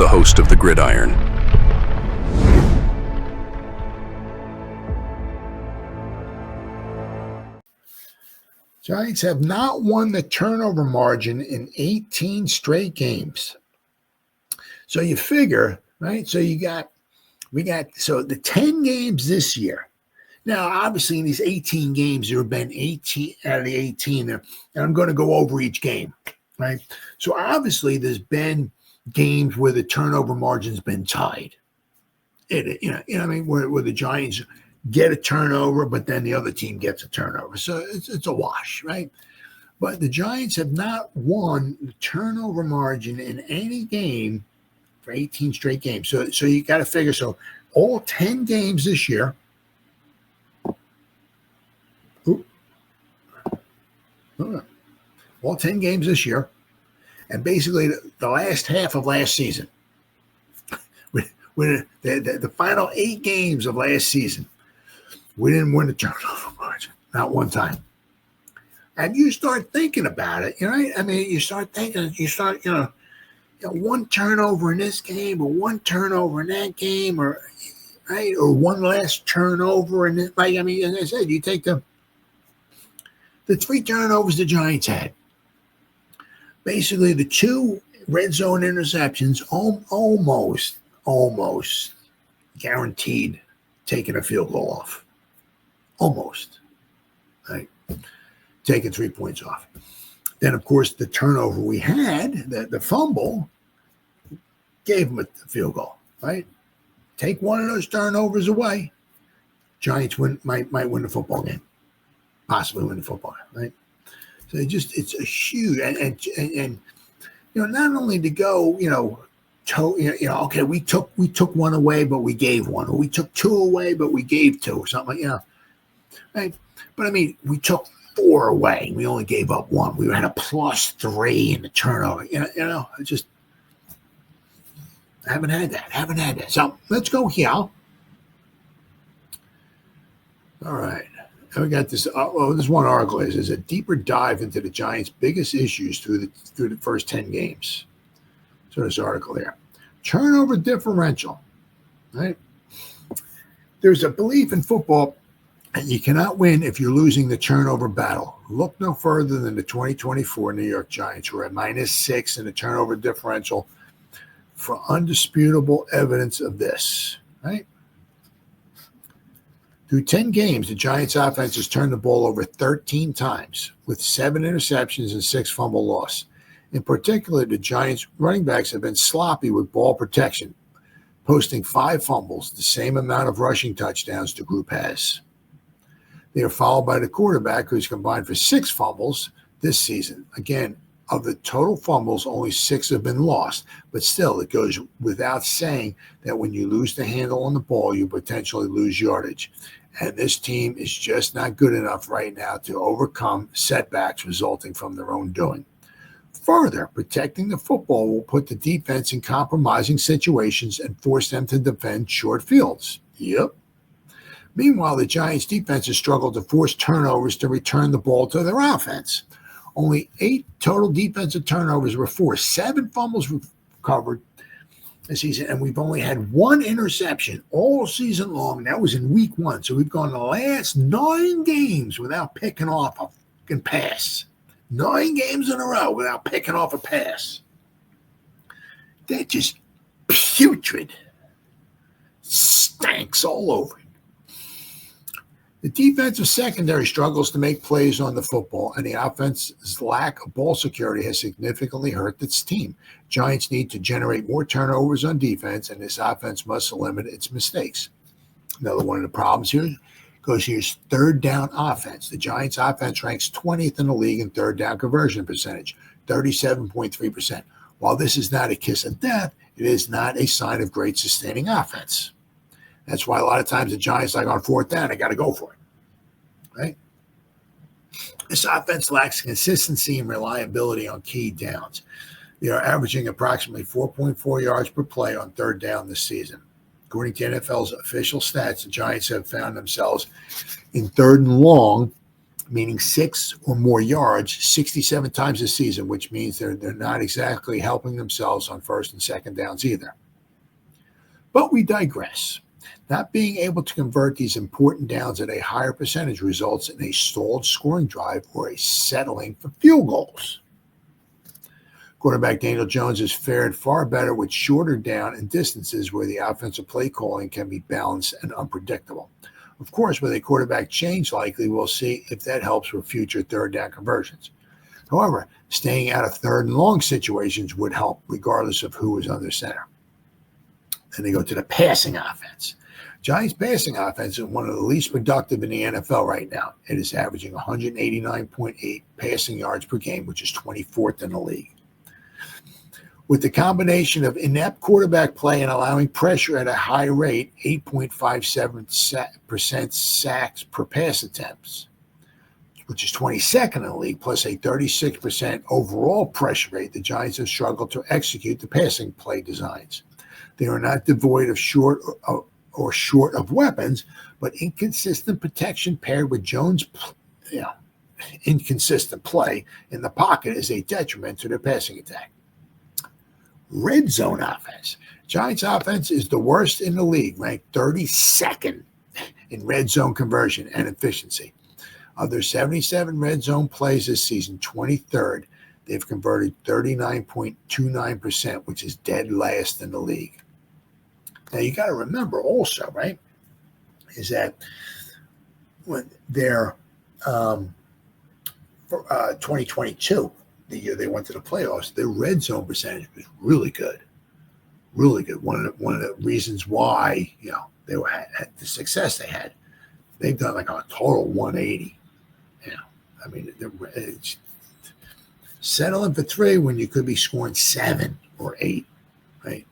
host of the Gridiron. Giants have not won the turnover margin in 18 straight games. So you figure, right? So we got the 10 games this year. Now, obviously, in these 18 games, there have been 18 out of the 18 there, and I'm going to go over each game, right? So obviously, there's been games where the turnover margin's been tied. Where the Giants get a turnover, but then the other team gets a turnover. So it's a wash, right? But the Giants have not won the turnover margin in any game for 18 straight games. So you got to figure, so all 10 games this year, all 10 games this year, and basically the last half of last season, with the final 8 games of last season, we didn't win the turnover margin, not one time. And you start thinking about it, right? I mean, you start, one turnover in this game, or one turnover in that game, or right, or one last turnover in this. Like, I mean, as I said, you take the 3 turnovers the Giants had. Basically, the 2 red zone interceptions almost guaranteed taking a field goal off. Almost. Right? Taking 3 points off. Then, of course, the turnover we had, the fumble, gave them a field goal. Right? Take one of those turnovers away, Giants might win the football game. Possibly win the football game, right? So it's a huge and not only to go, okay, we took one away, but we gave one, or we took 2 away, but we gave 2, or something like, right? But I mean, we took 4 away, we only gave up 1. We had a +3 in the turnover, I haven't had that. So let's go here. All right. And we got this. This one article is a deeper dive into the Giants' biggest issues through the first 10 games. So this article there, turnover differential. Right. There's a belief in football that you cannot win if you're losing the turnover battle. Look no further than the 2024 New York Giants, who are at -6 in the turnover differential, for undisputable evidence of this. Right. Through 10 games, the Giants' offense has turned the ball over 13 times, with 7 interceptions and 6 fumble loss. In particular, the Giants' running backs have been sloppy with ball protection, posting 5 fumbles, the same amount of rushing touchdowns the group has. They are followed by the quarterback, who's combined for 6 fumbles this season. Again, of the total fumbles, only 6 have been lost, but still, it goes without saying that when you lose the handle on the ball, you potentially lose yardage. And this team is just not good enough right now to overcome setbacks resulting from their own doing. Further, protecting the football will put the defense in compromising situations and force them to defend short fields. Yep. Meanwhile, the Giants' defense has struggled to force turnovers to return the ball to their offense. Only 8 total defensive turnovers were forced, 7 fumbles recovered this season, and we've only had 1 interception all season long. That was in week 1. So we've gone the last 9 games without picking off a fucking pass. 9 games in a row without picking off a pass. They're just putrid. Stanks all over it. The defensive secondary struggles to make plays on the football, and the offense's lack of ball security has significantly hurt its team. Giants need to generate more turnovers on defense, and this offense must limit its mistakes. Another one of the problems here goes here's third down offense. The Giants' offense ranks 20th in the league in third down conversion percentage, 37.3%. While this is not a kiss of death, it is not a sign of great sustaining offense. That's why a lot of times the Giants, like on 4th down, they got to go for it, right? This offense lacks consistency and reliability on key downs. They are averaging approximately 4.4 yards per play on 3rd down this season. According to NFL's official stats, the Giants have found themselves in 3rd and long meaning 6 or more yards 67 times this season, which means they're not exactly helping themselves on first and second downs either. But we digress. Not being able to convert these important downs at a higher percentage results in a stalled scoring drive or a settling for field goals. Quarterback Daniel Jones has fared far better with shorter down and distances where the offensive play calling can be balanced and unpredictable. Of course, with a quarterback change likely, we'll see if that helps with future third down conversions. However, staying out of third and long situations would help regardless of who is under center. Then they go to the passing offense. Giants' passing offense is one of the least productive in the NFL right now. It is averaging 189.8 passing yards per game, which is 24th in the league. With the combination of inept quarterback play and allowing pressure at a high rate, 8.57% sacks per pass attempts, which is 22nd in the league, plus a 36% overall pressure rate, the Giants have struggled to execute the passing play designs. They are not devoid of short of weapons, but inconsistent protection paired with Jones' inconsistent play in the pocket is a detriment to their passing attack. Red zone offense. Giants offense is the worst in the league, ranked 32nd in red zone conversion and efficiency. Of their 77 red zone plays this season, 23rd, they've converted 39.29%, which is dead last in the league. Now, you got to remember also, right, is that when they're for 2022, the year they went to the playoffs, their red zone percentage was really good, really good. One of the reasons why they had the success they had. They've done like a total 180. I mean, it's settling for 3 when you could be scoring 7 or 8, right?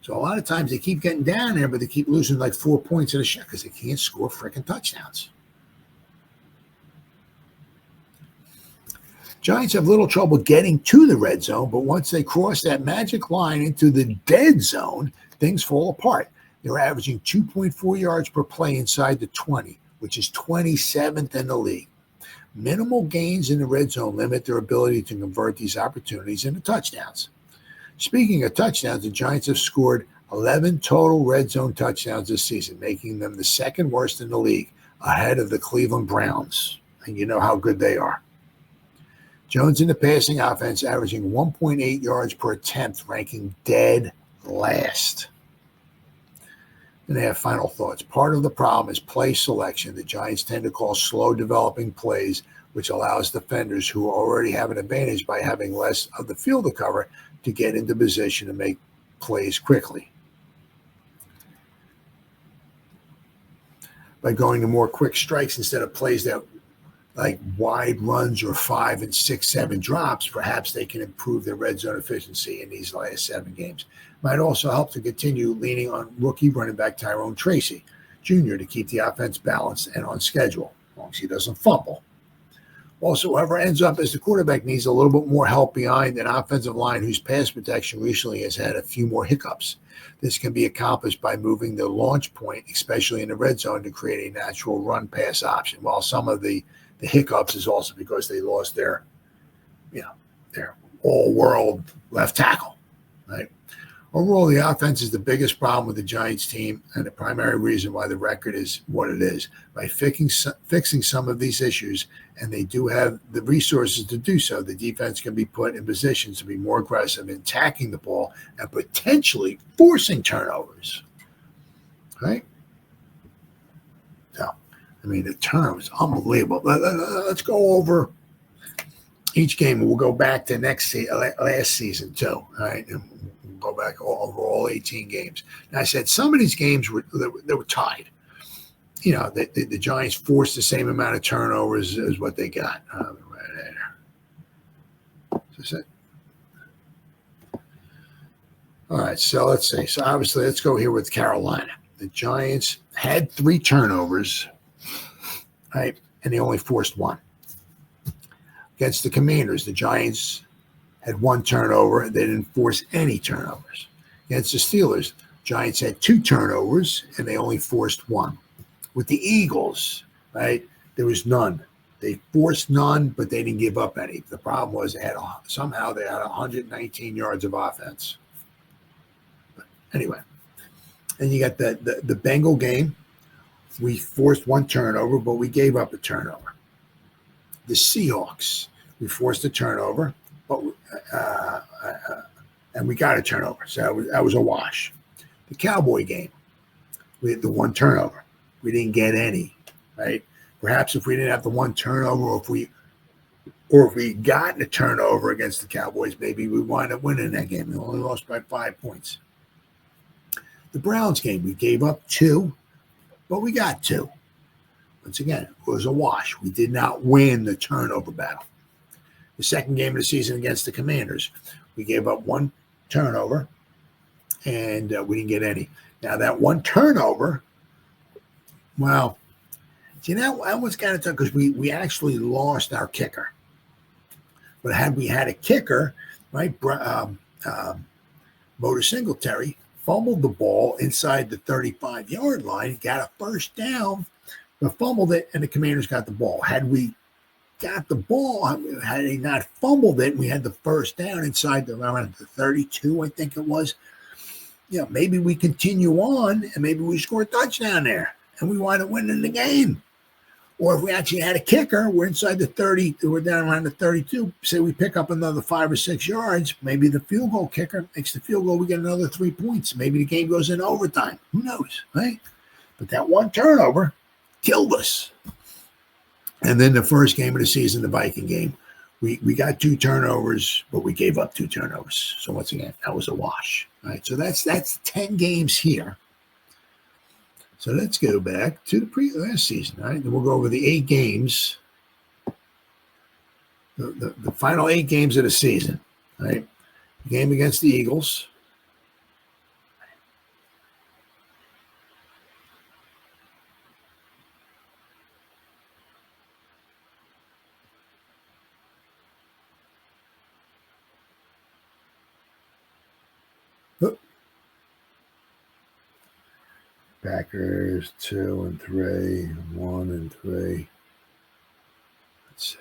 So a lot of times they keep getting down there, but they keep losing like 4 points in a shot because they can't score freaking touchdowns. Giants have little trouble getting to the red zone, but once they cross that magic line into the dead zone, things fall apart. They're averaging 2.4 yards per play inside the 20, which is 27th in the league. Minimal gains in the red zone limit their ability to convert these opportunities into touchdowns. Speaking of touchdowns, the Giants have scored 11 total red zone touchdowns this season, making them the second worst in the league, ahead of the Cleveland Browns. And you know how good they are. Jones in the passing offense averaging 1.8 yards per attempt, ranking dead last. And they have final thoughts. Part of the problem is play selection. The Giants tend to call slow developing plays, which allows defenders who already have an advantage by having less of the field to cover to get into position to make plays quickly. By going to more quick strikes instead of plays that like wide runs or 5 and 6, 7 drops, perhaps they can improve their red zone efficiency in these last 7 games. Might also help to continue leaning on rookie running back Tyrone Tracy Jr. to keep the offense balanced and on schedule, as long as he doesn't fumble. Also, whoever ends up as the quarterback needs a little bit more help behind an offensive line whose pass protection recently has had a few more hiccups. This can be accomplished by moving the launch point, especially in the red zone, to create a natural run-pass option. While some of the hiccups is also because they lost their all-world left tackle, right? Overall, the offense is the biggest problem with the Giants team and the primary reason why the record is what it is. By fixing some of these issues, and they do have the resources to do so, the defense can be put in positions to be more aggressive in attacking the ball and potentially forcing turnovers, right? So, I mean, the turnovers, unbelievable. Let's go over each game. We'll go back to last season, too, all right? And we'll go back over all 18 games. And I said some of these games were tied. The Giants forced the same amount of turnovers as what they got. Right there. That's it. All right, so let's see. So obviously, let's go here with Carolina. The Giants had 3 turnovers, right, and they only forced 1. Against the Commanders, the Giants had 1 turnover, and they didn't force any turnovers. Against the Steelers, Giants had 2 turnovers, and they only forced 1. With the Eagles, right, there was none. They forced none, but they didn't give up any. The problem was somehow they had 119 yards of offense. But anyway, and you got the Bengal game. We forced one turnover, but we gave up a turnover. The Seahawks, we forced a turnover, but and we got a turnover, so that was a wash. The Cowboy game, we had the one turnover. We didn't get any, right? Perhaps if we didn't have the one turnover, or if we got a turnover against the Cowboys, maybe we wind up winning that game. We only lost by 5 points. The Browns game, we gave up 2, but we got 2. Once again, it was a wash. We did not win the turnover battle. The second game of the season against the Commanders, we gave up 1 turnover, and we didn't get any. Now, that 1 turnover, well, see, that was kind of tough because we actually lost our kicker. But had we had a kicker, right, Motor Singletary fumbled the ball inside the 35-yard line, got a first down, but fumbled it, and the Commanders got the ball. Had we got the ball, had they not fumbled it, we had the first down inside around the 32, I think it was. Maybe we continue on, and maybe we score a touchdown there, and we wind up winning the game. Or if we actually had a kicker, we're inside the 30, we're down around the 32, say we pick up another 5 or 6 yards, maybe the field goal kicker makes the field goal, we get another 3 points. Maybe the game goes into overtime. Who knows, right? But that 1 turnover killed us. And then the first game of the season, the Viking game, we got 2 turnovers, but we gave up 2 turnovers. So once again, that was a wash, right? So that's 10 games here. So let's go back to the last season, right? Then we'll go over the 8 games, the final 8 games of the season, right? The game against the Eagles. Packers 2 and 3, 1 and 3. Let's see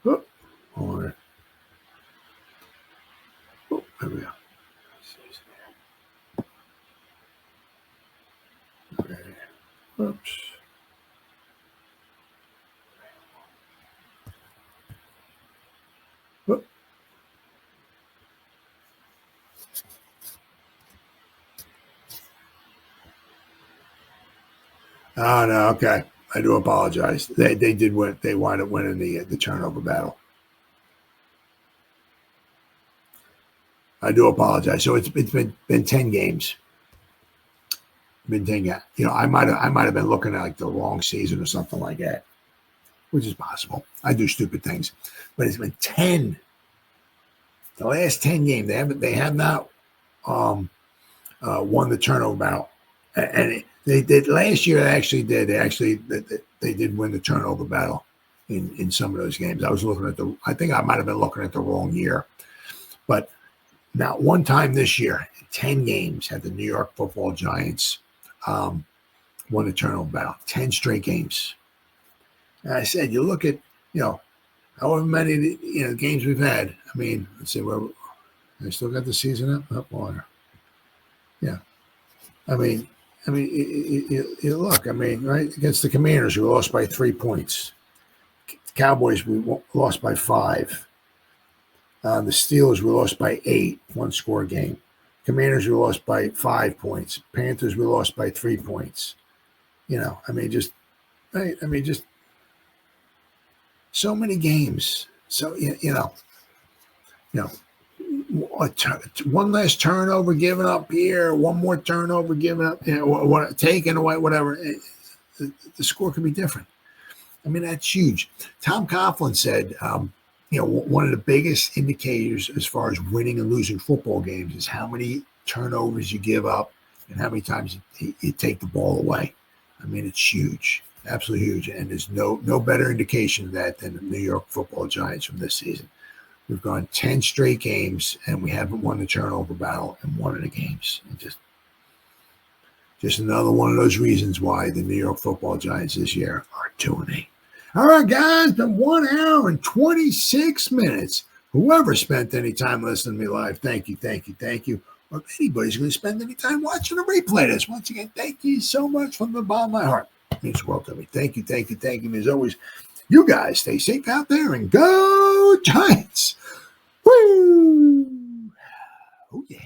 here. There we go. Okay. Oops. Oh, no, okay. I do apologize. They did win. They wound up winning the turnover battle. I do apologize. So it's been 10 games. Been 10 games. I might have been looking at like the wrong season or something like that, which is possible. I do stupid things, but it's been 10. The last 10 games, they have not won the turnover battle, and they did last year. They actually did. They did win the turnover battle in some of those games. I was looking at I think I might have been looking at the wrong year, but not one time this year, 10 games, had the New York Football Giants won the turnover battle. 10 straight games. And I said, you look at however many games we've had. I mean, let's see, where they still got the season up on. Yeah, I mean, you look. I mean, right against the Commanders, we lost by 3 points. Cowboys, we lost by 5. The Steelers, we lost by 8, 1-score game. Commanders, we lost by 5 points. Panthers, we lost by 3 points. Just so many games. So one less turnover given up here, one more turnover given up, taken away, whatever. The score could be different. I mean, that's huge. Tom Coughlin said, one of the biggest indicators as far as winning and losing football games is how many turnovers you give up and how many times you take the ball away. I mean, it's huge, absolutely huge. And there's no better indication of that than the New York Football Giants from this season. We've gone 10 straight games, and we haven't won the turnover battle in one of the games. Just another one of those reasons why the New York Football Giants this year are 2-8. All right, guys, been 1 hour and 26 minutes. Whoever spent any time listening to me live, thank you, thank you, thank you. Or if anybody's going to spend any time watching a replay of this, once again, thank you so much from the bottom of my heart. It means the world to me. Thank you, thank you, thank you. And as always, you guys stay safe out there and go Giants. Woo! Oh, yeah.